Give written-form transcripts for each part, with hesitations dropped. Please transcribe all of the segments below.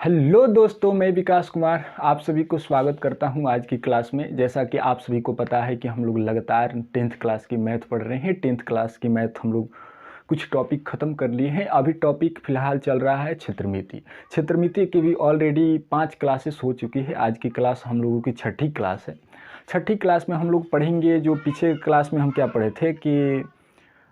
Hello दोस्तों, मैं विकास कुमार आप सभी को स्वागत करता हूं आज की क्लास में। जैसा कि आप सभी को पता है कि हम लोग लगातार 10th क्लास की मैथ पढ़ रहे हैं। 10th क्लास की मैथ हम लोग कुछ टॉपिक ख़त्म कर लिए हैं। अभी टॉपिक फ़िलहाल चल रहा है क्षेत्रमिति। क्षेत्रमिति की भी ऑलरेडी 5 क्लासेस हो चुकी है। आज की क्लास हम लोगों की छठी क्लास है। छठी क्लास में हम लोग पढ़ेंगे जो पीछे क्लास में हम क्या पढ़े थे कि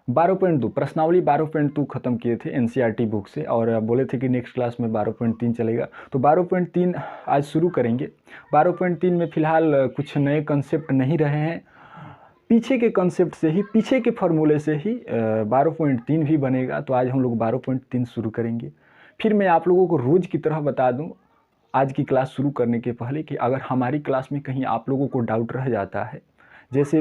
12.2 प्रश्नावली 12.2 ख़त्म किए थे एनसीईआरटी बुक से, और बोले थे कि नेक्स्ट क्लास में 12.3 चलेगा। तो 12.3 आज शुरू करेंगे। 12.3 में फ़िलहाल कुछ नए कंसेप्ट नहीं रहे हैं। पीछे के कंसेप्ट से ही, पीछे के फॉर्मूले से ही 12.3 भी बनेगा। तो आज हम लोग 12.3 शुरू करेंगे। फिर मैं आप लोगों को रोज़ की तरह बता दूं आज की क्लास शुरू करने के पहले कि अगर हमारी क्लास में कहीं आप लोगों को डाउट रह जाता है, जैसा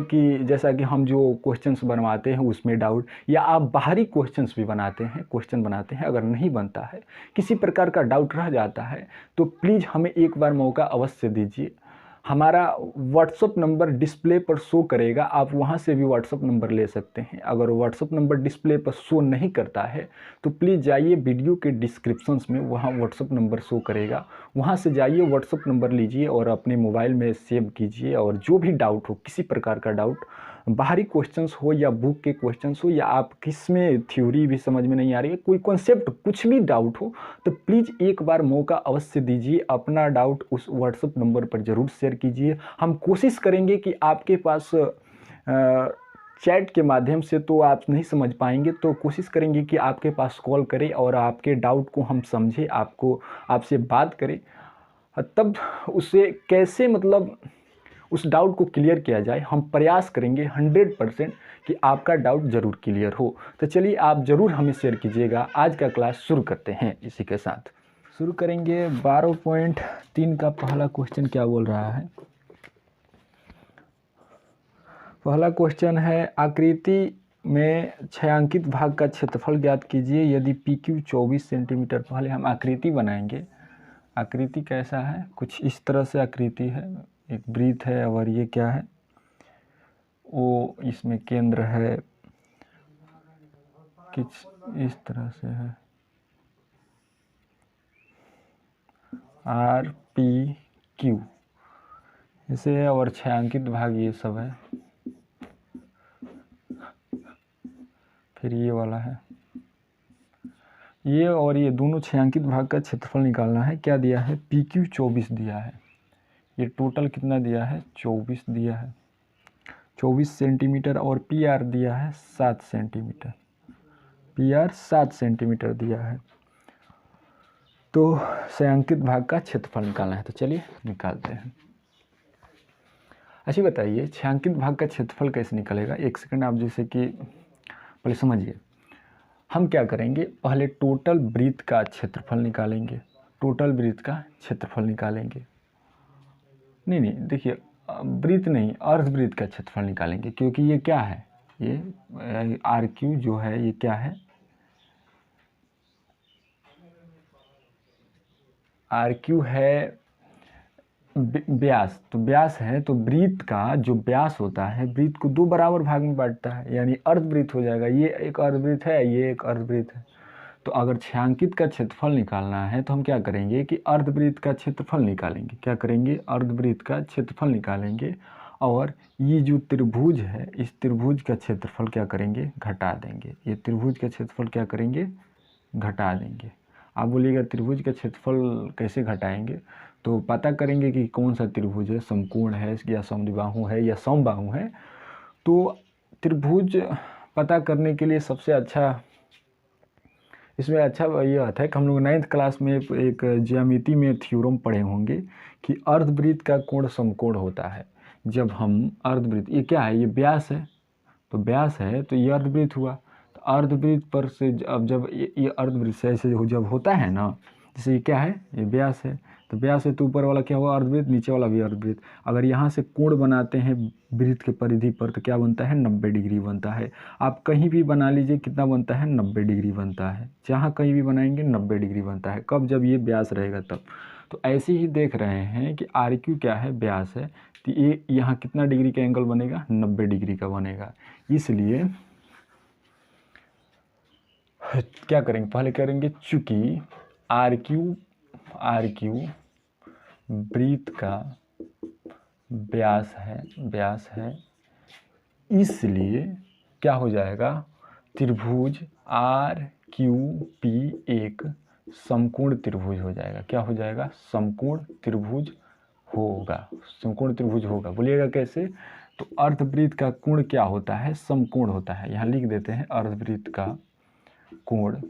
कि हम जो क्वेश्चंस बनवाते हैं उसमें डाउट, या आप बाहरी क्वेश्चंस भी क्वेश्चन बनाते हैं, अगर नहीं बनता है, किसी प्रकार का डाउट रह जाता है, तो प्लीज़ हमें एक बार मौका अवश्य दीजिए। हमारा व्हाट्सअप नंबर डिस्प्ले पर शो करेगा, आप वहाँ से भी व्हाट्सअप नंबर ले सकते हैं। अगर व्हाट्सअप नंबर डिस्प्ले पर शो नहीं करता है तो प्लीज़ जाइए वीडियो के डिस्क्रिप्शंस में, वहाँ व्हाट्सअप नंबर शो करेगा, वहाँ से जाइए, व्हाट्सअप नंबर लीजिए और अपने मोबाइल में सेव कीजिए। और जो भी डाउट हो, किसी प्रकार का डाउट, बाहरी क्वेश्चंस हो या बुक के क्वेश्चंस हो, या आप किस में थ्योरी भी समझ में नहीं आ रही है, कोई कॉन्सेप्ट, कुछ भी डाउट हो, तो प्लीज़ एक बार मौका अवश्य दीजिए। अपना डाउट उस व्हाट्सएप नंबर पर ज़रूर शेयर कीजिए। हम कोशिश करेंगे कि आपके पास चैट के माध्यम से तो आप नहीं समझ पाएंगे, तो कोशिश करेंगे कि आपके पास कॉल करें और आपके डाउट को हम समझें, आपसे बात करें, तब उसे कैसे उस डाउट को क्लियर किया जाए। हम प्रयास करेंगे 100% कि आपका डाउट ज़रूर क्लियर हो। तो चलिए, आप ज़रूर हमें शेयर कीजिएगा। आज का क्लास शुरू करते हैं। इसी के साथ शुरू करेंगे 12.3 का पहला क्वेश्चन क्या बोल रहा है। पहला क्वेश्चन है, आकृति में छायांकित भाग का क्षेत्रफल ज्ञात कीजिए यदि PQ 24 सेंटीमीटर। पहले हम आकृति बनाएंगे। आकृति कैसा है, कुछ इस तरह से आकृति है, एक वृत्त है, और ये क्या है, वो इसमें केंद्र है, कुछ इस तरह से है, RPQ ऐसे है, और छायांकित भाग ये सब है। फिर ये वाला है, ये और ये दोनों छायांकित भाग का क्षेत्रफल निकालना है। क्या दिया है, PQ 24 दिया है। ये टोटल कितना दिया है, 24 दिया है, 24 सेंटीमीटर, और PR दिया है 7 सेंटीमीटर। PR 7 सेंटीमीटर दिया है। तो छायांकित भाग का क्षेत्रफल निकालना है। तो चलिए निकालते हैं। अच्छा बताइए, छायांकित भाग का क्षेत्रफल कैसे निकलेगा। एक सेकंड, आप जैसे कि पहले समझिए। हम क्या करेंगे, पहले टोटल वृत्त का क्षेत्रफल निकालेंगे। टोटल वृत्त का क्षेत्रफल निकालेंगे, नहीं देखिए, वृत्त नहीं, अर्धवृत्त का क्षेत्रफल निकालेंगे, क्योंकि ये क्या है, ये RQ जो है, ये क्या है, RQ है व्यास। तो व्यास है, तो वृत्त का जो व्यास होता है, वृत्त को 2 बराबर भाग में बांटता है, यानी अर्धवृत्त हो जाएगा। ये एक अर्धवृत्त है, ये एक अर्धवृत्त है। तो अगर छायांकित का क्षेत्रफल निकालना है तो हम क्या करेंगे कि अर्धवृत्त का क्षेत्रफल निकालेंगे। क्या करेंगे, अर्धवृत्त का क्षेत्रफल निकालेंगे, और ये जो त्रिभुज है, इस त्रिभुज का क्षेत्रफल क्या करेंगे, घटा देंगे। ये त्रिभुज का क्षेत्रफल क्या करेंगे, घटा देंगे। आप बोलिएगा त्रिभुज का क्षेत्रफल कैसे घटाएंगे, तो पता करेंगे कि कौन सा त्रिभुज है, समकोण है या समद्विबाहु है या समबाहु है। तो त्रिभुज पता करने के लिए सबसे अच्छा, इसमें अच्छा ये आता है कि हम लोग 9th क्लास में एक ज्यामिति में थ्योरम पढ़े होंगे कि अर्धवृत्त का कोण समकोण होता है। जब हम अर्धवृत्त, ये क्या है, ये व्यास है, तो व्यास है तो ये अर्धवृत्त हुआ। तो अर्धवृत्त पर से अब जब ये अर्धवृत्त से ऐसे जब होता है ना, जैसे ये क्या है, ये व्यास है, तो व्यास है तो ऊपर वाला क्या हुआ, अर्धवृत्त, नीचे वाला भी अर्धवृत्त। अगर यहाँ से कोण बनाते हैं वृत्त के परिधि पर तो क्या बनता है, 90 डिग्री बनता है। आप कहीं भी बना लीजिए, कितना बनता है, 90 डिग्री बनता है। जहाँ कहीं भी बनाएंगे 90 डिग्री बनता है। कब, जब ये व्यास रहेगा तब। तो ऐसे ही देख रहे हैं कि RQ क्या है, व्यास है, तो ये यहाँ कितना डिग्री का एंगल बनेगा, 90 डिग्री का बनेगा। इसलिए क्या करेंगे, पहले करेंगे, चूंकि RQ आर क्यू वृत्त का व्यास है, इसलिए क्या हो जाएगा, त्रिभुज आर क्यू पी एक समकोण त्रिभुज हो जाएगा। क्या हो जाएगा, समकोण त्रिभुज होगा, समकोण त्रिभुज होगा। बोलिएगा कैसे, तो अर्धवृत्त का कोण क्या होता है, समकोण होता है। यहाँ लिख देते हैं, अर्धवृत्त का कोण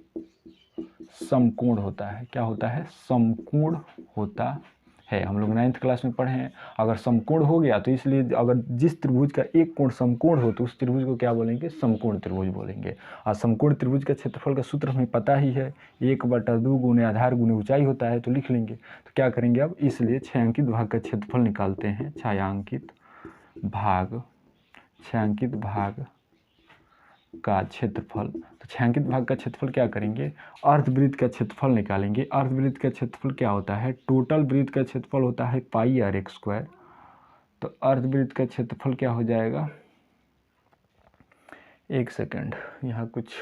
समकोण होता है। क्या होता है, समकोण होता है। हम लोग 9th क्लास में पढ़े हैं। अगर समकोण हो गया तो इसलिए अगर जिस त्रिभुज का एक कोण समकोण हो तो उस त्रिभुज को क्या बोलेंगे, समकोण त्रिभुज बोलेंगे। और समकोण त्रिभुज का क्षेत्रफल का सूत्र हमें पता ही है, 1/2 गुने आधार गुने ऊंचाई होता है, तो लिख लेंगे। तो क्या करेंगे अब, इसलिए छायांकित भाग का क्षेत्रफल निकालते हैं। छायांकित भाग का क्षेत्रफल, तो छायांकित भाग का क्षेत्रफल क्या करेंगे, अर्धवृत्त का क्षेत्रफल निकालेंगे। अर्धवृत्त का क्षेत्रफल क्या होता है, टोटल वृत्त का क्षेत्रफल होता है पाई आर एक्स स्क्वायर। तो अर्धवृत्त का क्षेत्रफल क्या हो जाएगा, एक सेकंड, यहाँ कुछ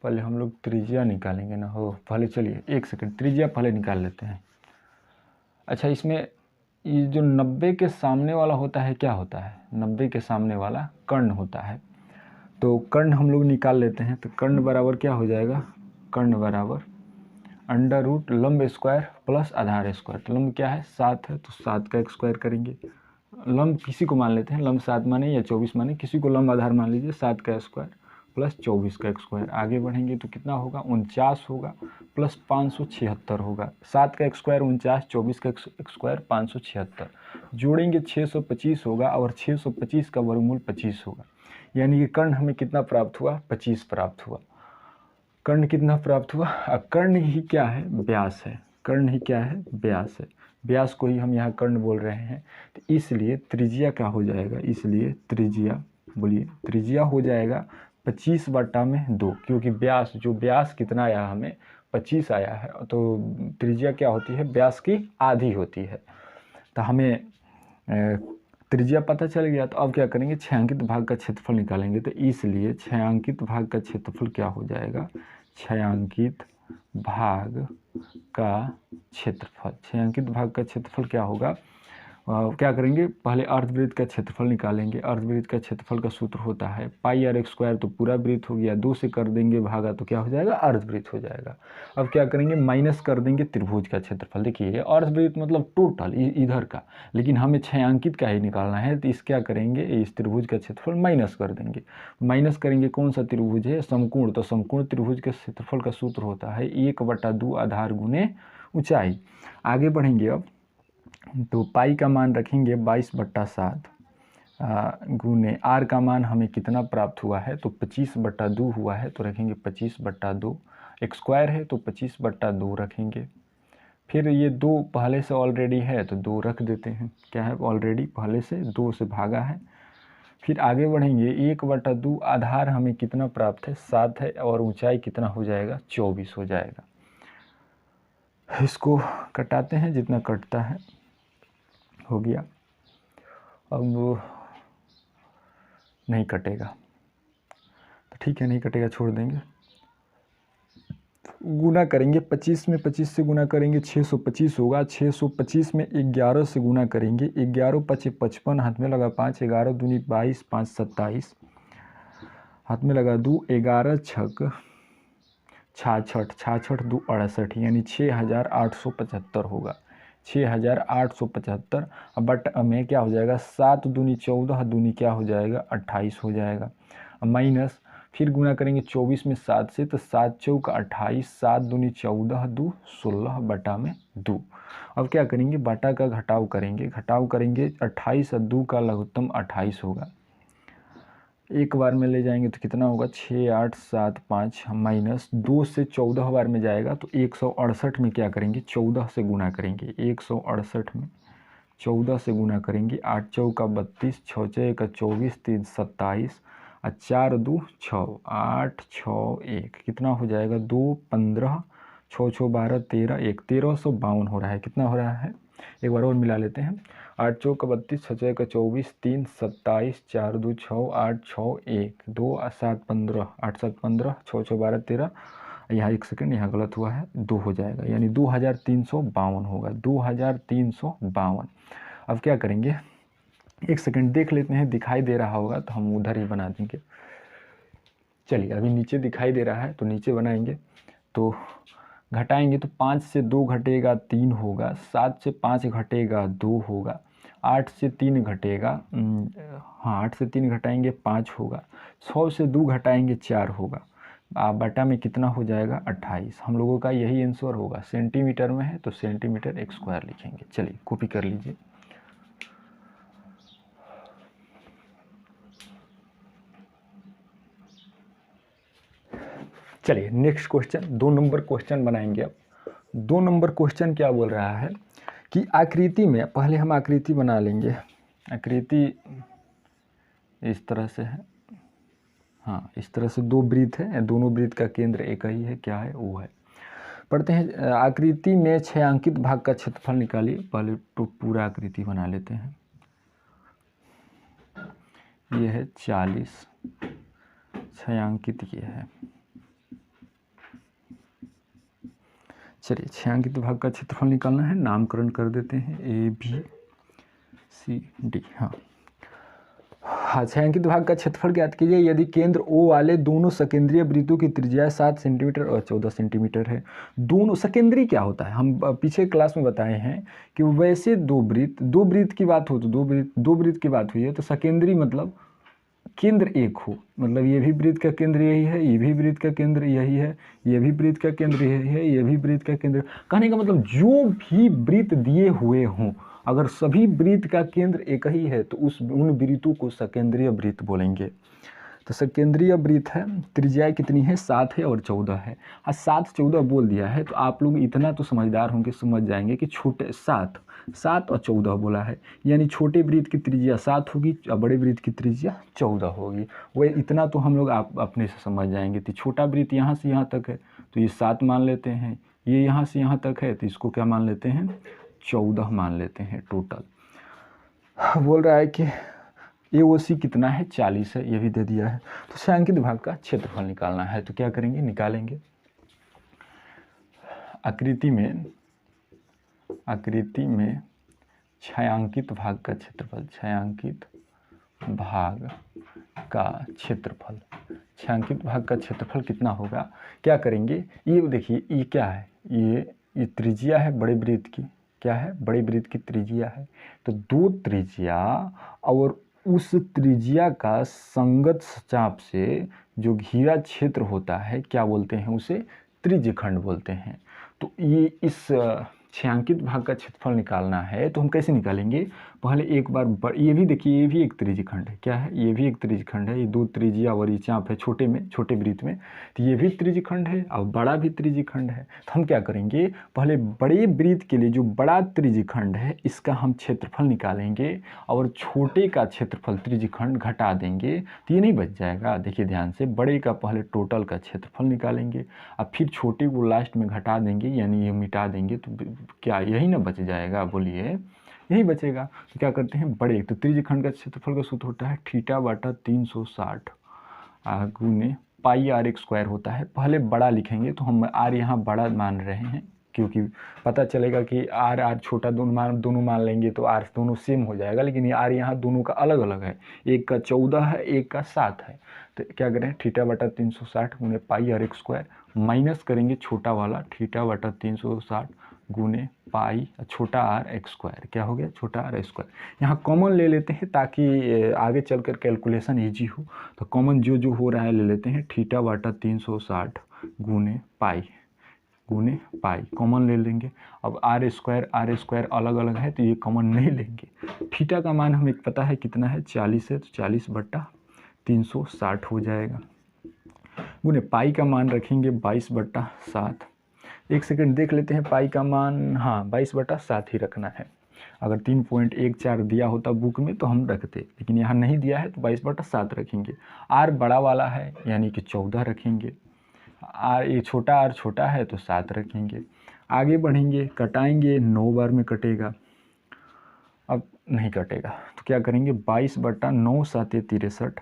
पहले हम लोग त्रिज्या निकालेंगे ना, हो पहले चलिए एक सेकंड त्रिज्या पहले निकाल लेते हैं। अच्छा, इसमें ये जो 90 के सामने वाला होता है क्या होता है, 90 के सामने वाला कर्ण होता है। तो कर्ण हम लोग निकाल लेते हैं। तो कर्ण बराबर क्या हो जाएगा, कर्ण बराबर अंडर रूट लंब स्क्वायर प्लस आधार स्क्वायर। तो लंब क्या है, 7 है, तो 7 का स्क्वायर करेंगे। लंब किसी को मान लेते हैं, लंब 7 माने या 24 माने, किसी को लंब आधार मान लीजिए। 7 का स्क्वायर प्लस 24 का स्क्वायर। आगे बढ़ेंगे तो कितना होगा, 49 होगा प्लस 576 होगा। 7 का स्क्वायर 49, 24 का स्क्वायर 576, जोड़ेंगे 625 होगा और 625 का वर्गमूल 25 होगा। यानी कि कर्ण हमें कितना प्राप्त हुआ, 25 प्राप्त हुआ। कर्ण कितना प्राप्त हुआ, कर्ण ही क्या है, व्यास है। कर्ण ही क्या है, व्यास है। व्यास को ही हम यहाँ कर्ण बोल रहे हैं। तो इसलिए त्रिज्या क्या हो जाएगा, इसलिए त्रिज्या, बोलिए त्रिज्या हो जाएगा 25/2, क्योंकि व्यास, जो व्यास कितना आया हमें 25 आया है, तो त्रिज्या क्या होती है, व्यास की आधी होती है। तो हमें त्रिज्या पता चल गया। तो अब क्या करेंगे, छायांकित भाग का क्षेत्रफल निकालेंगे। तो इसलिए छायांकित भाग का क्षेत्रफल क्या हो जाएगा, छायांकित भाग का क्षेत्रफल, छायांकित भाग का क्षेत्रफल क्या होगा, क्या करेंगे, पहले अर्धवृत्त का क्षेत्रफल निकालेंगे। अर्धवृत्त का क्षेत्रफल का सूत्र होता है पाई आर एक्स स्क्वायर, तो पूरा वृत्त हो गया, 2 से कर देंगे भागा तो क्या हो जाएगा, अर्धवृत्त हो जाएगा। अब क्या करेंगे, माइनस कर देंगे त्रिभुज का क्षेत्रफल। देखिए अर्धवृत्त मतलब टोटल इधर का, लेकिन हमें छायांकित का ही निकालना है। तो इस क्या करेंगे, इस त्रिभुज का क्षेत्रफल माइनस कर देंगे। माइनस करेंगे, कौन सा त्रिभुज है, समकोण। तो समकोण त्रिभुज के क्षेत्रफल का सूत्र होता है 1/2 आधार गुने ऊंचाई। आगे बढ़ेंगे अब, तो पाई का मान रखेंगे 22/7 गुने आर का मान हमें कितना प्राप्त हुआ है, तो 25/2 हुआ है, तो रखेंगे 25/2। एक स्क्वायर है तो 25/2 रखेंगे। फिर ये 2 पहले से ऑलरेडी है तो 2 रख देते हैं। क्या है, ऑलरेडी पहले से 2 से भागा है। फिर आगे बढ़ेंगे, 1/2 आधार हमें कितना प्राप्त है, 7 है, और ऊंचाई कितना हो जाएगा, 24 हो जाएगा। इसको कटाते हैं, जितना कटता है हो गया। अब नहीं कटेगा तो ठीक है, नहीं कटेगा, छोड़ देंगे। गुना करेंगे 25 में, 25 से गुना करेंगे 625 होगा। 625 में 11 से गुना करेंगे, 11 × 5 = 55, हाथ में लगा 5, 11 दूनी 22, 5 27, हाथ में लगा 2, 11 छक 66, 66 2 68, यानी 6875 होगा। 6875। अब बट में क्या हो जाएगा, 7 दूनी 14 दूनी क्या हो जाएगा, 28 हो जाएगा। माइनस, फिर गुना करेंगे 24 में 7 से, तो 7 × 4 = 28, 7 दूनी 14 2 16 बटा में 2। अब क्या करेंगे, बटा का घटाव करेंगे, 28 और 2 का लघुत्तम 28 होगा। एक बार में ले जाएंगे तो कितना होगा, 6875, माइनस 2 से 14 बार में जाएगा तो 168 में क्या करेंगे, 14 से गुना करेंगे। 168 में 14 से गुना करेंगे। 8 × 4 = 32, 6 × 1 = 24, 3 27, और 4 2 6, 8 6 1 कितना हो जाएगा, 2 15, 6 6 12 13, 1 1352 हो रहा है। कितना हो रहा है, एक बार और मिला लेते हैं। 8 × 4 = 32, 6 × 1 = 24, 3 27, 4 2 6, 8 6 1, 2 7 15, 8 7 15, 6 6 12 13, यहाँ 1 सेकंड, यहाँ गलत हुआ है, 2 हो जाएगा, यानी 2352 होगा, 2352। अब क्या करेंगे, 1 सेकंड देख लेते हैं, दिखाई दे रहा होगा तो हम उधर ही बना देंगे। चलिए, अभी नीचे दिखाई दे रहा है तो नीचे बनाएंगे, तो घटाएंगे तो 5 से 2 घटेगा 3 होगा, 7 से 5 घटेगा 2 होगा, 8 से 3 घटेगा, हाँ 8 से 3 घटाएंगे 5 होगा, 100 से 2 घटाएंगे 4 होगा, बटा में कितना हो जाएगा 28। हम लोगों का यही आंसर होगा, सेंटीमीटर में है तो सेंटीमीटर एक स्क्वायर लिखेंगे। चलिए कॉपी कर लीजिए। चलिए नेक्स्ट क्वेश्चन, 2 नंबर क्वेश्चन बनाएंगे। अब 2 नंबर क्वेश्चन क्या बोल रहा है कि आकृति में, पहले हम आकृति बना लेंगे। आकृति इस तरह से है, हाँ इस तरह से 2 वृत्त है, दोनों वृत्त का केंद्र एक ही है, क्या है वो है। पढ़ते हैं, आकृति में 6 अंकित भाग का क्षेत्रफल निकालिए। पहले तो पूरा आकृति बना लेते हैं। ये है 40, 6 अंकित ये है। चलिए 6 अंकित भाग का क्षेत्रफल निकालना है, नामकरण कर देते हैं ABCD। हाँ 6 अंकित भाग का क्षेत्रफल ज्ञात कीजिए यदि केंद्र O वाले दोनों सकेंद्रीय वृत्तों की त्रिज्या 7 सेंटीमीटर और 14 सेंटीमीटर है। दोनों सकेंद्री क्या होता है, हम पीछे क्लास में बताए हैं कि वैसे 2 वृत्त की बात हो तो 2 वृत्त की बात हुई है तो सकेंद्री मतलब केंद्र एक हो, मतलब ये भी वृत्त का केंद्र यही है, ये भी वृत्त का केंद्र यही है, ये भी वृत्त का केंद्र यही है, ये भी वृत्त का केंद्र। कहने का मतलब जो भी वृत्त दिए हुए हों, अगर सभी वृत्त का केंद्र एक ही है तो उन वृत्तों को सकेंद्रीय वृत्त बोलेंगे। तो सकेंद्रीय वृत्त है, त्रिज्या कितनी है 7 है और 14 है। 7 14 बोल दिया है तो आप लोग इतना तो समझदार होंगे, समझ जाएंगे कि छोटे 7 और 14 बोला है, यानी छोटे वृत्त की त्रिज्या 7 होगी और बड़े वृत्त की त्रिज्या 14 होगी। वह इतना तो हम लोग आप अपने से समझ जाएंगे। तो छोटा वृत्त यहाँ से यहाँ तक है तो ये 7 मान लेते हैं, ये यहाँ से यहाँ तक है तो इसको क्या मान लेते हैं 14 मान लेते हैं टोटल। बोल रहा है कि AOC कितना है 40 है, ये भी दे दिया है। तो 6 अंकित भाग का क्षेत्रफल निकालना है तो क्या करेंगे, निकालेंगे। आकृति में 6 अंकित भाग का क्षेत्रफल, 6 अंकित भाग का क्षेत्रफल, 6 अंकित भाग का क्षेत्रफल कितना होगा, क्या करेंगे। ये देखिए ये क्या है, ये त्रिज्या है बड़े वृत्त की, क्या है बड़े वृत्त की त्रिज्या है। तो 2 त्रिज्या और उस त्रिज्या का संगत चाप से जो घिरा क्षेत्र होता है क्या बोलते हैं, उसे त्रिज्यखंड बोलते हैं। तो ये इस 6 अंकित भाग का क्षेत्रफल निकालना है तो हम कैसे निकालेंगे, पहले एक बार ये भी देखिए, ये भी एक त्रिज्यखंड है, क्या है ये भी एक त्रिज्यखंड है। ये 2 त्रिज्या और ये चाप है छोटे वृत्त में, तो ये भी त्रिज्यखंड है और बड़ा भी त्रिज्यखंड है। तो हम क्या करेंगे, पहले बड़े वृत्त के लिए जो बड़ा त्रिज्यखंड है इसका हम क्षेत्रफल निकालेंगे और छोटे का क्षेत्रफल त्रिज्यखंड घटा देंगे तो ये नहीं बच जाएगा। देखिए ध्यान से, बड़े का पहले टोटल का क्षेत्रफल निकालेंगे और फिर छोटे को लास्ट में घटा देंगे, यानी ये मिटा देंगे तो क्या यही ना बच जाएगा, बोलिए यही बचेगा। तो क्या करते हैं, बड़े तो त्रिज्यखंड का क्षेत्रफल का सूत्र होता है θ/360 गुने पाई r² होता है। पहले बड़ा लिखेंगे तो हम r यहाँ बड़ा मान रहे हैं क्योंकि पता चलेगा कि r छोटा दोनों मान लेंगे तो r दोनों सेम हो जाएगा, लेकिन ये r यहाँ दोनों का अलग अलग है, एक का 14 है एक का 7 है। तो क्या करें, θ/360 गुने पाई r² माइनस करेंगे छोटा वाला θ/360 गुने पाई छोटा r², क्या हो गया छोटा r²। यहाँ कॉमन ले लेते हैं ताकि आगे चलकर कैलकुलेशन इजी हो। तो कॉमन जो हो रहा है ले लेते हैं, θ/360 गुने पाई कॉमन ले लेंगे। अब r² अलग अलग है तो ये कॉमन नहीं लेंगे। थीटा का मान हमें पता है कितना है 40 है तो 40/360 हो जाएगा, गुने पाई का मान रखेंगे 22/7। 1 सेकंड देख लेते हैं, पाई का मान हाँ 22/7 ही रखना है। अगर 3.14 दिया होता बुक में तो हम रखते, लेकिन यहाँ नहीं दिया है तो 22/7 रखेंगे। r बड़ा वाला है यानी कि 14 रखेंगे, ये छोटा r छोटा है तो 7 रखेंगे। आगे बढ़ेंगे, कटाएंगे, 9 बार में कटेगा, अब नहीं कटेगा तो क्या करेंगे 22/9 7 63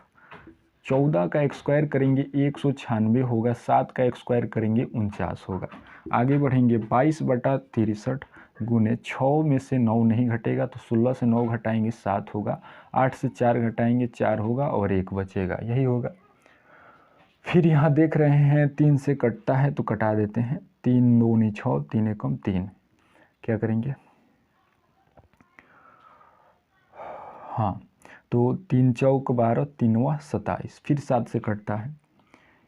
14 का स्क्वायर करेंगे 196 होगा, 7 का स्क्वायर करेंगे 49 होगा। आगे बढ़ेंगे 22/63 गुने 6 में से 9 नहीं घटेगा तो 16 से 9 घटाएंगे 7 होगा, 8 से 4 घटाएंगे 4 होगा और 1 बचेगा, यही होगा। फिर यहाँ देख रहे हैं 3 से कटता है तो कटा देते हैं, 3 दूनी 6, 3 एकम 3, क्या करेंगे, हाँ तो 3 चौक 12, 3 27, फिर 7 से कटता है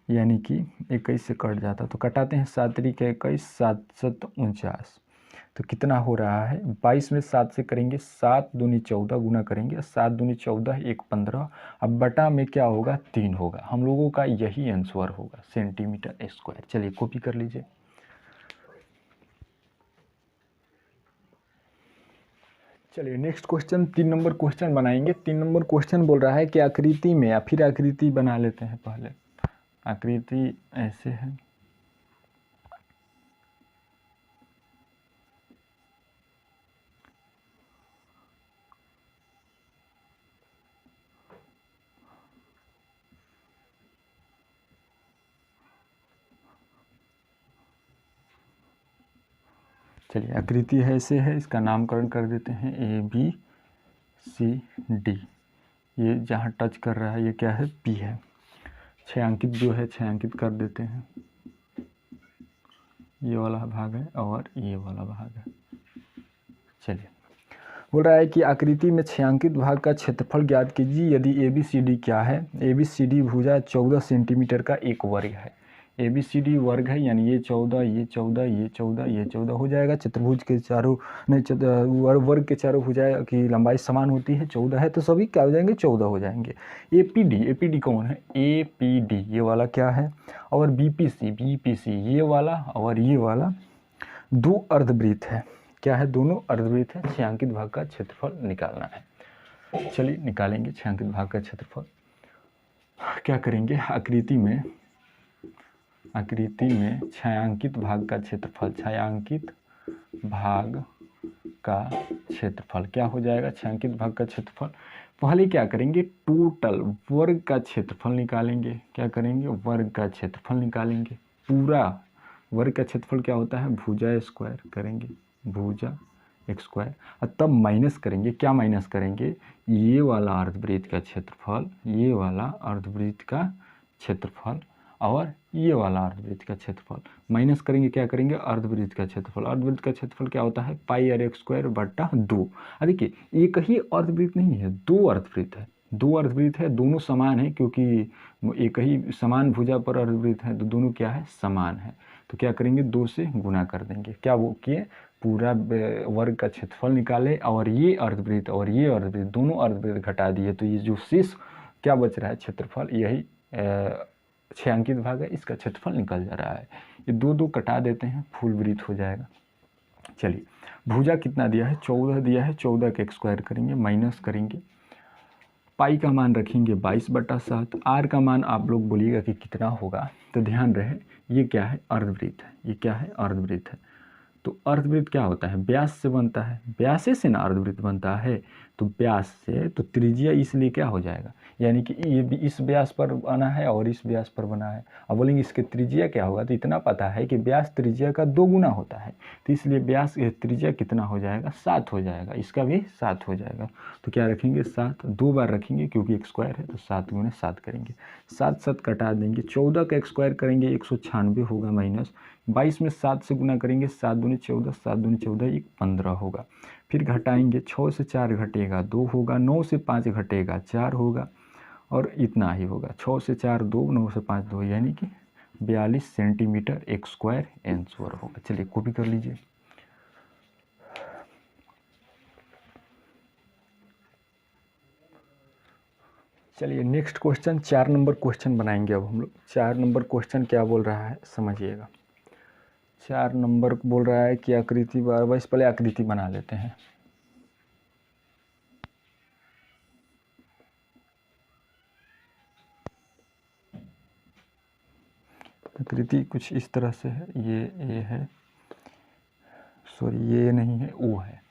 यानी कि 21 से कट जाता तो कटाते हैं, 7 के 21, 7 7 49, तो कितना हो रहा है 22 में 7 से करेंगे, 7 दूनी 14 गुना करेंगे, 7 दूनी 14 1 15, अब बटा में क्या होगा 3 होगा। हम लोगों का यही आंसर होगा सेंटीमीटर स्क्वायर। चलिए कॉपी कर लीजिए। चलिए नेक्स्ट क्वेश्चन 3 नंबर क्वेश्चन बनाएंगे। 3 नंबर क्वेश्चन बोल रहा है कि आकृति में, या फिर आकृति बना लेते हैं पहले। आकृति ऐसे है, चलिए आकृति है ऐसे है, इसका नामकरण कर देते हैं ABCD। ये जहाँ टच कर रहा है ये क्या है, P है। छायांकित जो है छायांकित कर देते हैं, ये वाला भाग है और ये वाला भाग है। चलिए बोल रहा है कि आकृति में छायांकित भाग का क्षेत्रफल ज्ञात कीजिए यदि ABCD क्या है। ABCD भुजा 14 सेंटीमीटर का एक वर्ग है। ABCD वर्ग है यानी ये 14, ये 14, ये 14, ये 14 हो जाएगा। चतुर्भुज के चारों नहीं, वर्ग के चारों भुजाएं की लंबाई समान होती है, 14 है तो सभी क्या हो जाएंगे, 14 हो जाएंगे। APD कौन है, APD ये वाला क्या है, और BPC ये वाला और ये वाला दो अर्धवृत्त है। क्या है, दोनों अर्धवृत्त है। छायांकित भाग का क्षेत्रफल निकालना है। चलिए निकालेंगे छायांकित भाग का क्षेत्रफल। क्या करेंगे, आकृति में छायांकित भाग का क्षेत्रफल, छायांकित भाग का क्षेत्रफल क्या हो जाएगा, छायांकित भाग का क्षेत्रफल। पहले क्या करेंगे, टोटल वर्ग का क्षेत्रफल निकालेंगे। क्या करेंगे, वर्ग का क्षेत्रफल निकालेंगे। पूरा वर्ग का क्षेत्रफल क्या होता है, भुजा स्क्वायर करेंगे, भुजा स्क्वायर, और तब माइनस करेंगे। क्या माइनस करेंगे, ये वाला अर्धवृत्त का क्षेत्रफल, ये वाला अर्धवृत्त का क्षेत्रफल और ये वाला अर्धवृत्त का क्षेत्रफल माइनस करेंगे। क्या करेंगे, अर्धवृत्त का क्षेत्रफल। अर्धवृत्त का क्षेत्रफल क्या होता है, πr² 2। देखिए एक ही अर्धवृत्त नहीं है, दो अर्धवृत्त है, दो अर्धवृत्त है, दोनों समान है क्योंकि एक ही समान भुजा पर अर्धवृत्त है तो दोनों क्या है, समान है। तो क्या करेंगे, 2 से गुना कर देंगे। क्या वो किए, पूरा वर्ग का क्षेत्रफल निकाले और ये अर्धवृत्त और ये अर्धवृत्त दोनों अर्धवृत्त घटा दिए तो ये जो शेष क्या बच रहा है क्षेत्रफल, यही छायांकित भाग है, इसका क्षेत्रफल निकल जा रहा है। ये 2 2 कटा देते हैं, फुल वृत्त हो जाएगा। चलिए भुजा कितना दिया है, 14 दिया है, 14 का स्क्वायर करेंगे, माइनस करेंगे, पाई का मान रखेंगे 22/7। आर का मान आप लोग बोलिएगा कि कितना होगा, तो ध्यान रहे ये क्या है, अर्धवृत्त है। ये क्या है, अर्धवृत्त है। तो अर्धवृत्त क्या होता है, व्यास से बनता है, व्यासे से ना अर्धवृत्त बनता है। तो व्यास से तो त्रिज्या इसलिए क्या हो जाएगा, यानी कि ये भी इस व्यास पर बना है और इस व्यास पर बना है। अब बोलेंगे इसके त्रिज्या क्या होगा, तो इतना पता है कि व्यास त्रिज्या का 2 गुना होता है, तो इसलिए व्यास त्रिज्या कितना हो जाएगा, 7 हो जाएगा। इसका भी 7 हो जाएगा। तो क्या रखेंगे, 7 2 बार रखेंगे क्योंकि एक स्क्वायर है तो 7 गुना 7 करेंगे, 7 7 कटा देंगे। 14 का स्क्वायर करेंगे 196 होगा, माइनस 22 में 7 से गुना करेंगे, 7 दूनी 14, 7 दूनी 14 1 15 होगा। फिर घटाएंगे, 6 से 4 घटेगा 2 होगा, 9 से 5 घटेगा 4 होगा और इतना ही होगा। 6 से 4 2, 9 से 5 2, यानी कि 42 सेंटीमीटर एक स्क्वायर आंसर होगा। चलिए कॉपी कर लीजिए। चलिए नेक्स्ट क्वेश्चन 4 नंबर क्वेश्चन बनाएंगे अब हम लोग। 4 नंबर क्वेश्चन क्या बोल रहा है समझिएगा। 4 नंबर बोल रहा है कि आकृति बार बार, पहले आकृति बना लेते हैं। आकृति कुछ इस तरह से है, ये ए है, सॉरी ये नहीं है, ओ है।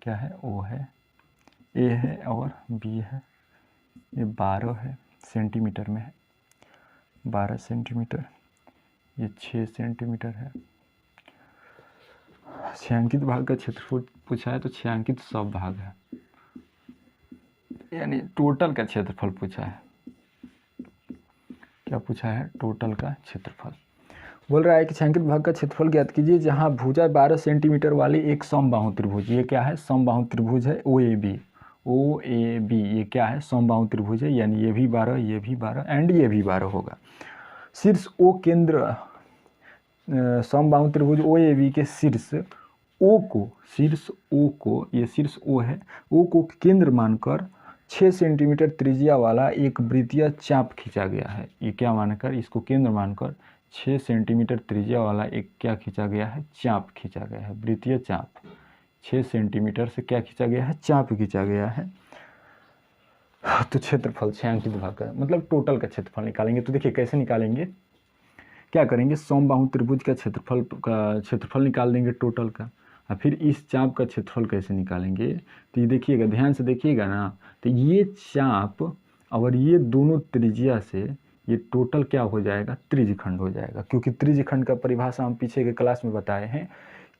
क्या है, ओ है, ए है और बी है, ये 12 है, सेंटीमीटर में है, 12 सेंटीमीटर, ये 6 सेंटीमीटर है। छायांकित भाग का क्षेत्रफल पूछा है तो छायांकित सब भाग है, यानी टोटल का क्षेत्रफल पूछा है। क्या पूछा है? टोटल का क्षेत्रफल। बोल रहा है कि छायांकित भाग का क्षेत्रफल ज्ञात कीजिए जहां भुजा 12 सेंटीमीटर वाली एक समबाहु त्रिभुज, ये क्या है? समबाहु त्रिभुज है OAB। ये क्या है? समबाहु त्रिभुज है, यानी ये भी 12, ये भी 12 एंड ये भी 12 होगा। शीर्ष O केंद्र समबाहु त्रिभुज OAB के शीर्ष O को, ये शीर्ष O है, O को केंद्र मानकर 6 सेंटीमीटर त्रिज्या वाला एक वृत्तीय चाप खींचा गया है। ये क्या मानकर? इसको केंद्र मानकर 6 सेंटीमीटर त्रिज्या वाला एक क्या खींचा गया है? चाप खींचा गया है, वृत्तीय चाप। 6 सेंटीमीटर से क्या खींचा गया है? चाप खींचा गया है। तो क्षेत्रफल छायांकित भाग का मतलब टोटल का क्षेत्रफल निकालेंगे। तो देखिए कैसे निकालेंगे, क्या करेंगे? समबाहु त्रिभुज का क्षेत्रफल निकाल देंगे टोटल का, और फिर इस चाप का क्षेत्रफल कैसे निकालेंगे? तो ये देखिएगा, ध्यान से देखिएगा ना, तो ये चाप और ये दोनों त्रिज्या से ये टोटल क्या हो जाएगा? त्रिज्यखंड हो जाएगा, क्योंकि त्रिज्यखंड का परिभाषा हम पीछे के क्लास में बताए हैं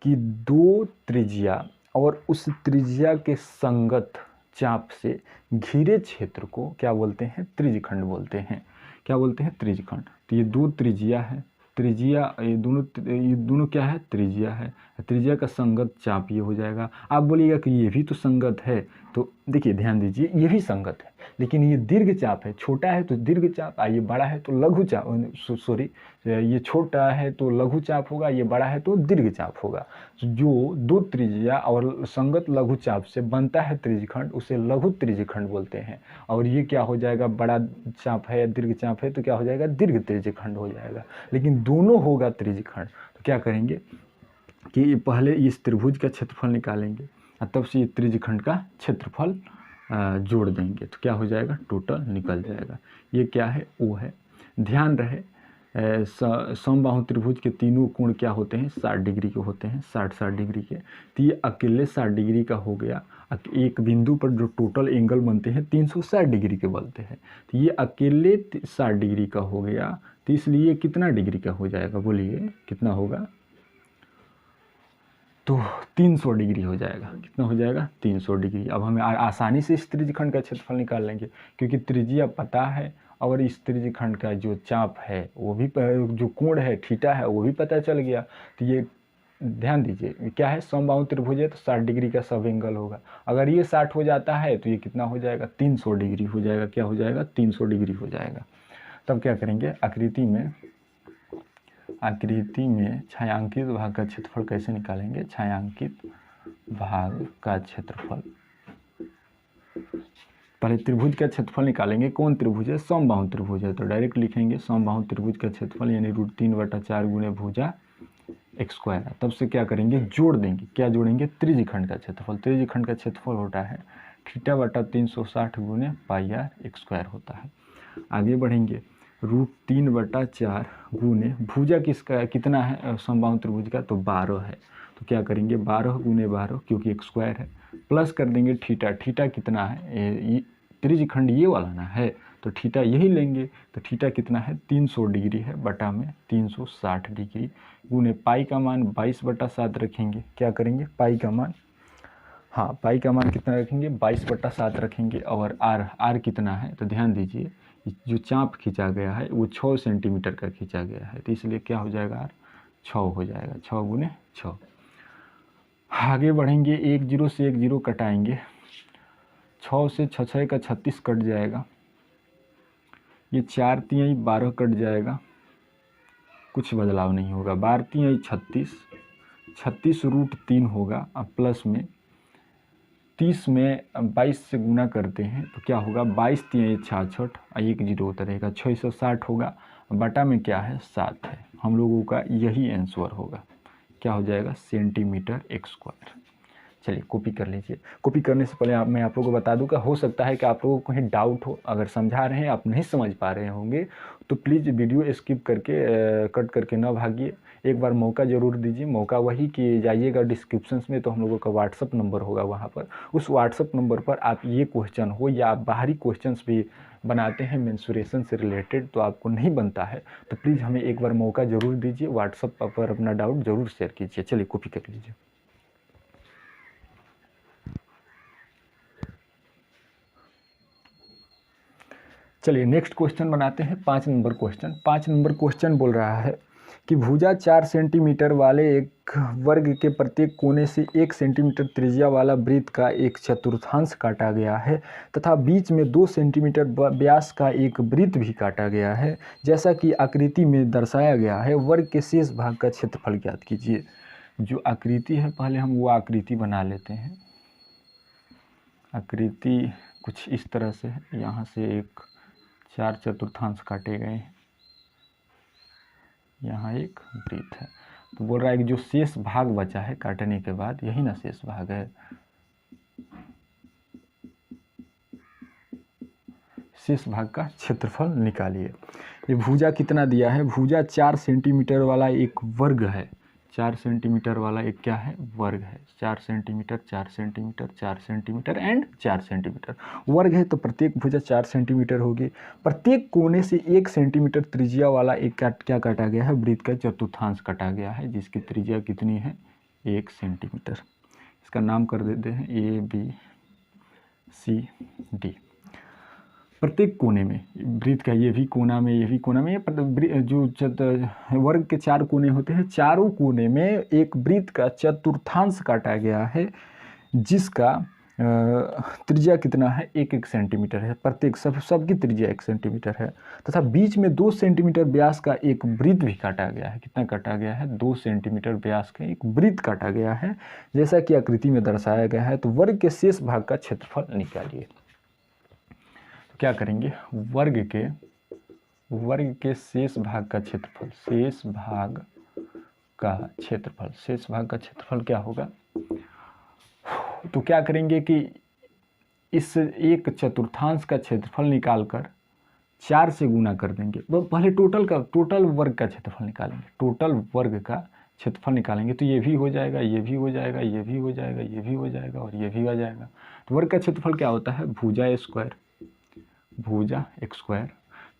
कि दो त्रिज्या और उस त्रिज्या के संगत चाप से घिरे क्षेत्र को क्या बोलते हैं? त्रिज्यखंड बोलते हैं। क्या बोलते हैं? त्रिज्यखंड। तो ये दो त्रिज्या है, ये दोनों क्या है? त्रिज्या है। त्रिज्या का संगत चाप ये हो जाएगा। आप बोलिएगा कि ये भी तो संगत है, तो देखिए ध्यान दीजिए, ये भी संगत है, लेकिन ये दीर्घ चाप है। छोटा है तो दीर्घ चाप, ये बड़ा है तो लघु चाप, सॉरी, ये छोटा है तो लघु चाप होगा, ये बड़ा है तो दीर्घ चाप होगा। जो दो त्रिज्या और संगत लघु चाप से बनता है त्रिज्यखंड, उसे लघु त्रिज्यखंड बोलते हैं। और ये क्या हो जाएगा? बड़ा चाप है या दीर्घ चाप है तो क्या हो जाएगा? दीर्घ त्रिज्यखंड हो जाएगा। लेकिन दोनों होगा त्रिज्यखंड, तो क्या करेंगे कि पहले इस त्रिभुज का क्षेत्रफल निकालेंगे और तब से ये त्रिज्यखंड का क्षेत्रफल जोड़ देंगे, तो क्या हो जाएगा? टोटल निकल जाएगा। ये क्या है? O है। ध्यान रहे, समबाहु त्रिभुज के तीनों कोण क्या होते हैं? 60 डिग्री के होते हैं, 60 डिग्री के। तो ये अकेले 60 डिग्री का हो गया। एक बिंदु पर जो टोटल एंगल बनते हैं 360 डिग्री के बनते हैं, तो ये अकेले 60 डिग्री का हो गया। तो इसलिए कितना डिग्री का हो जाएगा? बोलिए कितना होगा? तो 300 डिग्री हो जाएगा। कितना हो जाएगा? 300 डिग्री। अब हमें आसानी से इस त्रिज्यखंड का क्षेत्रफल निकाल लेंगे, क्योंकि त्रिज्या पता है और इस त्रिज्यखंड का जो चाप है वो भी, जो कोण है थीटा है वो भी पता चल गया। तो ये ध्यान दीजिए, क्या है? समबाहु त्रिभुज है तो 60 डिग्री का सब एंगल होगा। अगर ये 60 हो जाता है तो ये कितना हो जाएगा? 300 डिग्री हो जाएगा। क्या हो जाएगा? 300 डिग्री हो जाएगा। तब क्या करेंगे? आकृति में छायांकित भाग का क्षेत्रफल कैसे निकालेंगे? छायांकित भाग का क्षेत्रफल, पहले त्रिभुज का क्षेत्रफल निकालेंगे। कौन त्रिभुज है? समबाहु त्रिभुज है, तो डायरेक्ट लिखेंगे समबाहु त्रिभुज का क्षेत्रफल यानी √3/4 गुणे भुजा x²। तब से क्या करेंगे? जोड़ देंगे। क्या जोड़ेंगे? त्रिज्यखंड का क्षेत्रफल। त्रिज्यखंड का क्षेत्रफल होता है θ/360 गुणे πr² होता है। आगे बढ़ेंगे, √3/4 गुणे भुजा किसका कितना है? समबाहु त्रिभुज का तो 12 है, तो क्या करेंगे? 12 गुणे 12, क्योंकि x² है, प्लस कर देंगे थीटा कितना है? त्रिज्यखंड ये वाला ना है, तो थीटा यही लेंगे। तो थीटा कितना है? 300 डिग्री है, बटा में 360 डिग्री, गुणे पाई का मान 22/7 रखेंगे। क्या करेंगे? पाई का मान, हाँ पाई का मान कितना रखेंगे? 22/7 रखेंगे। और आर कितना है? तो ध्यान दीजिए, जो चाप खींचा गया है वो 6 सेंटीमीटर का खींचा गया है, तो इसलिए क्या हो जाएगा? आर 6 हो जाएगा, 6 गुणे 6। आगे बढ़ेंगे, 1 0 से 1 0 कटाएंगे, 6 से 6 का 36 कट जाएगा, ये 4 तिहाई 12 कट जाएगा, कुछ बदलाव नहीं होगा। 12 तिहाई 36, 36 √3 होगा। अब प्लस में 30 में 22 से गुना करते हैं तो क्या होगा? 22 तिहाई 66, 1 0 उतरेगा, 660 होगा। बटा में क्या है? 7 है। हम लोगों का यही आंसर होगा। क्या हो जाएगा? Centimetre x²। चलिए कॉपी कर लीजिए। कॉपी करने से पहले मैं आप लोगों को बता दूं कि हो सकता है कि आप लोगों को कहीं डाउट हो, अगर समझा रहे हैं आप नहीं समझ पा रहे होंगे तो प्लीज़ वीडियो स्किप करके कट करके ना भागिए, एक बार मौका ज़रूर दीजिए। मौका वही कि जाइएगा डिस्क्रिप्शन में, तो हम लोगों का व्हाट्सअप नंबर होगा वहाँ पर। उस व्हाट्सअप नंबर पर आप ये क्वेश्चन हो या आप बाहरी क्वेश्चंस भी बनाते हैं मेंस्ट्रुएशन से रिलेटेड, तो आपको नहीं बनता है तो प्लीज़ हमें एक बार मौका ज़रूर दीजिए। व्हाट्सअप पर अपना डाउट ज़रूर शेयर कीजिए। चलिए कॉपी कर लीजिए। चलिए नेक्स्ट क्वेश्चन बनाते हैं 5 नंबर क्वेश्चन। 5 नंबर क्वेश्चन बोल रहा है कि भुजा 4 सेंटीमीटर वाले एक वर्ग के प्रत्येक कोने से 1 सेंटीमीटर त्रिज्या वाला वृत्त का एक चतुर्थांश काटा गया है तथा बीच में 2 सेंटीमीटर व्यास का एक वृत्त भी काटा गया है, जैसा कि आकृति में दर्शाया गया है। वर्ग के शेष भाग का क्षेत्रफल ज्ञात कीजिए। जो आकृति है पहले हम वो आकृति बना लेते हैं। आकृति कुछ इस तरह से है। यहाँ से एक 4 चतुर्थांश काटे गए हैं, यहाँ एक वृत्त है। तो बोल रहा है कि जो शेष भाग बचा है काटने के बाद, यही ना शेष भाग है, शेष भाग का क्षेत्रफल निकालिए। ये भुजा कितना दिया है? भुजा 4 सेंटीमीटर वाला एक वर्ग है। 4 सेंटीमीटर वाला एक क्या है? वर्ग है। 4 centimetre 4 centimetre 4 centimetre and 4 centimetre वर्ग है, तो प्रत्येक भुजा 4 सेंटीमीटर होगी। प्रत्येक कोने से 1 सेंटीमीटर त्रिज्या वाला एक क्या काटा गया है? वृत्त का चतुर्थांश काटा गया है, जिसकी त्रिज्या कितनी है? 1 सेंटीमीटर। इसका नाम कर देते हैं ABCD। प्रत्येक कोने में वृत्त का ये भी कोना में, ये भी कोना में, जो वर्ग के 4 कोने होते हैं, चारों कोने में एक वृत्त का चतुर्थांश काटा गया है, जिसका त्रिज्या कितना है? 1 सेंटीमीटर है। प्रत्येक सबकी त्रिज्या 1 सेंटीमीटर है तथा बीच में 2 सेंटीमीटर व्यास का एक वृत्त भी काटा गया है। कितना काटा गया है? 2 सेंटीमीटर व्यास का एक वृत्त काटा गया है, जैसा कि आकृति में दर्शाया गया है। तो वर्ग के शेष भाग का क्षेत्रफल निकालिए। क्या करेंगे? वर्ग के शेष भाग का क्षेत्रफल, शेष भाग का क्षेत्रफल क्या होगा? तो क्या करेंगे कि इस एक चतुर्थांश का क्षेत्रफल निकालकर 4 से गुना कर देंगे। पहले टोटल वर्ग का क्षेत्रफल निकालेंगे। टोटल वर्ग का क्षेत्रफल निकालेंगे तो ये भी हो जाएगा, ये भी हो जाएगा, ये भी हो जाएगा, ये भी हो जाएगा और ये भी आ जाएगा। तो वर्ग का क्षेत्रफल क्या होता है? भुजा स्क्वायर।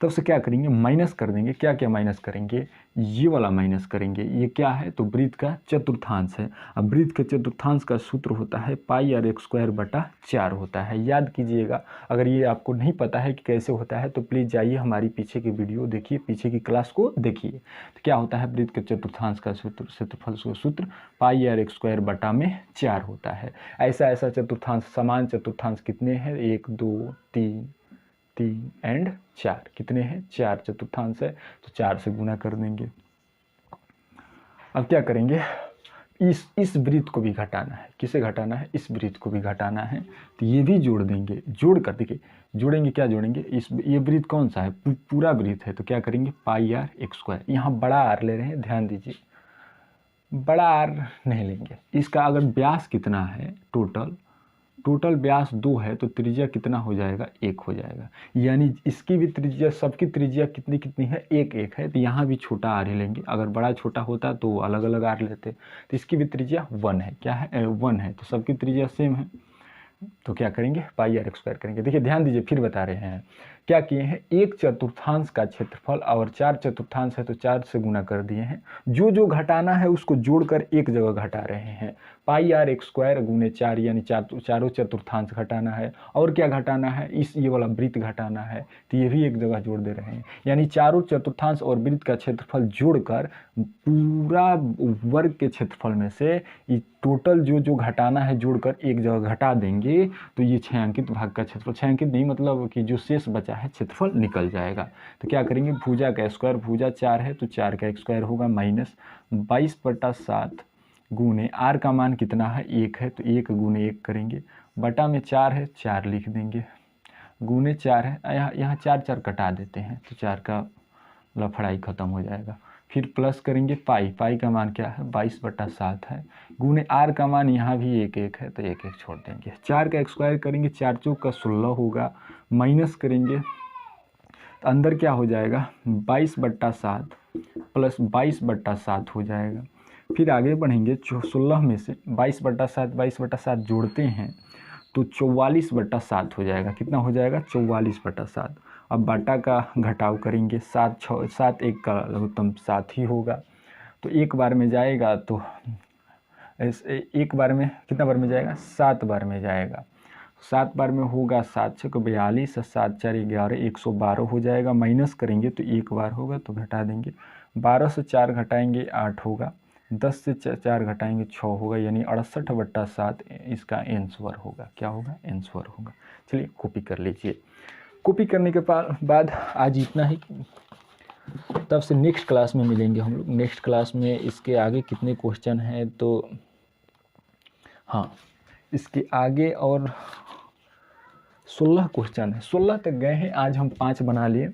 तब से क्या करेंगे? माइनस कर देंगे। क्या क्या माइनस करेंगे? ये वाला माइनस करेंगे। ये क्या है? तो वृत्त का चतुर्थांश है। अब वृत्त के चतुर्थांश का सूत्र होता है πr² होता है। याद कीजिएगा। अगर ये आपको नहीं पता है कि कैसे होता है तो प्लीज़ जाइए हमारी पीछे की वीडियो देखिए, पीछे की क्लास को देखिए। तो क्या होता है? वृत्त के चतुर्थांश का क्षेत्रफल सूत्र πr² होता है। ऐसा चतुर्थांश, समान चतुर्थांश कितने हैं? 1 2 3 एंड 4। कितने हैं? 4 चतुर्थांश है, तो 4 से गुना कर देंगे। अब क्या करेंगे? इस वृत्त को भी घटाना है। किसे घटाना है? इस वृत्त को भी घटाना है, तो ये भी जोड़ देंगे। जोड़ कर देखिए, जोड़ेंगे क्या जोड़ेंगे? ये वृत्त कौन सा है? पूरा वृत्त है, तो क्या करेंगे? πr²। यहाँ बड़ा आर ले रहे हैं, ध्यान दीजिए, बड़ा आर नहीं लेंगे। इसका अगर व्यास कितना है? टोटल व्यास 2 है, तो त्रिज्या कितना हो जाएगा? 1 हो जाएगा। यानी इसकी भी त्रिज्या, सबकी त्रिज्या कितनी है? 1 है। तो यहाँ भी छोटा आर ही लेंगे। अगर बड़ा छोटा होता तो अलग अलग आर लेते। तो इसकी भी त्रिज्या 1 है। क्या है? 1 है। तो सबकी त्रिज्या सेम है, तो क्या करेंगे? πr² करेंगे। देखिए ध्यान दीजिए, फिर बता रहे हैं क्या किए हैं। 1 चतुर्थांश का क्षेत्रफल और 4 चतुर्थांश है, तो 4 से गुना कर दिए हैं। जो घटाना है उसको जोड़कर एक जगह घटा रहे हैं। πr² गुने 4, यानी चारों चतुर्थांश घटाना है। और क्या घटाना है? ये वाला वृत्त घटाना है, तो ये भी एक जगह जोड़ दे रहे हैं। यानी चारों चतुर्थांश और वृत्त का क्षेत्रफल जोड़कर पूरा वर्ग के क्षेत्रफल में से टोटल जो घटाना है जोड़कर एक जगह घटा देंगे, तो ये 6 अंकित भाग का क्षेत्रफल, 6 अंकित नहीं मतलब कि जो शेष बचा है क्षेत्रफल निकल जाएगा। तो क्या करेंगे? भुजा का स्क्वायर, भुजा 4 है तो 4 का स्क्वायर होगा माइनस 22/7 गुने आर का मान कितना है? 1 है, तो 1 गुने 1 करेंगे, बटा में 4 है, 4 लिख देंगे, गुने 4 है, यहाँ 4 कटा देते हैं, तो 4 का लफड़ाई खत्म हो जाएगा। फिर प्लस करेंगे पाई का मान क्या है? 22/7 है, गुने आर का मान यहाँ भी 1 है, तो 1 छोड़ देंगे। 4 का स्क्वायर करेंगे, 4 चौक का 16 होगा, माइनस करेंगे तो अंदर क्या हो जाएगा? 22/7 प्लस 22/7 हो जाएगा। फिर आगे बढ़ेंगे, 16 में से 22/7 जोड़ते हैं तो 44/7 हो जाएगा। कितना हो जाएगा? 44/7। अब बटा का घटाव करेंगे, 7 एक का लघुत्तम 7 ही होगा, तो एक बार में जाएगा तो एक बार में कितना बार में जाएगा? 7 बार में जाएगा। 7 बार में होगा 7 छः 42 और 7 4 11, 112 हो जाएगा। माइनस करेंगे तो एक बार होगा तो घटा देंगे। 12 से 4 घटाएंगे 8 होगा। 10 से 4 घटाएंगे 6 होगा, यानी 68/7 इसका आंसर होगा। क्या होगा? आंसर होगा। चलिए कॉपी कर लीजिए। कॉपी करने के बाद आज इतना ही। तब से नेक्स्ट क्लास में मिलेंगे हम लोग। नेक्स्ट क्लास में इसके आगे कितने क्वेश्चन हैं तो हाँ, इसके आगे और 16 क्वेश्चन है। 16 तक गए हैं, आज हम 5 बना लिए।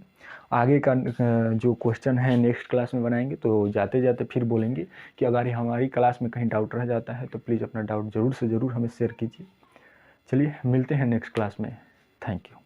आगे का जो क्वेश्चन है नेक्स्ट क्लास में बनाएंगे। तो जाते जाते फिर बोलेंगे कि अगर हमारी क्लास में कहीं डाउट रह जाता है तो प्लीज़ अपना डाउट ज़रूर से ज़रूर हमें शेयर कीजिए। चलिए मिलते हैं नेक्स्ट क्लास में। Thank you.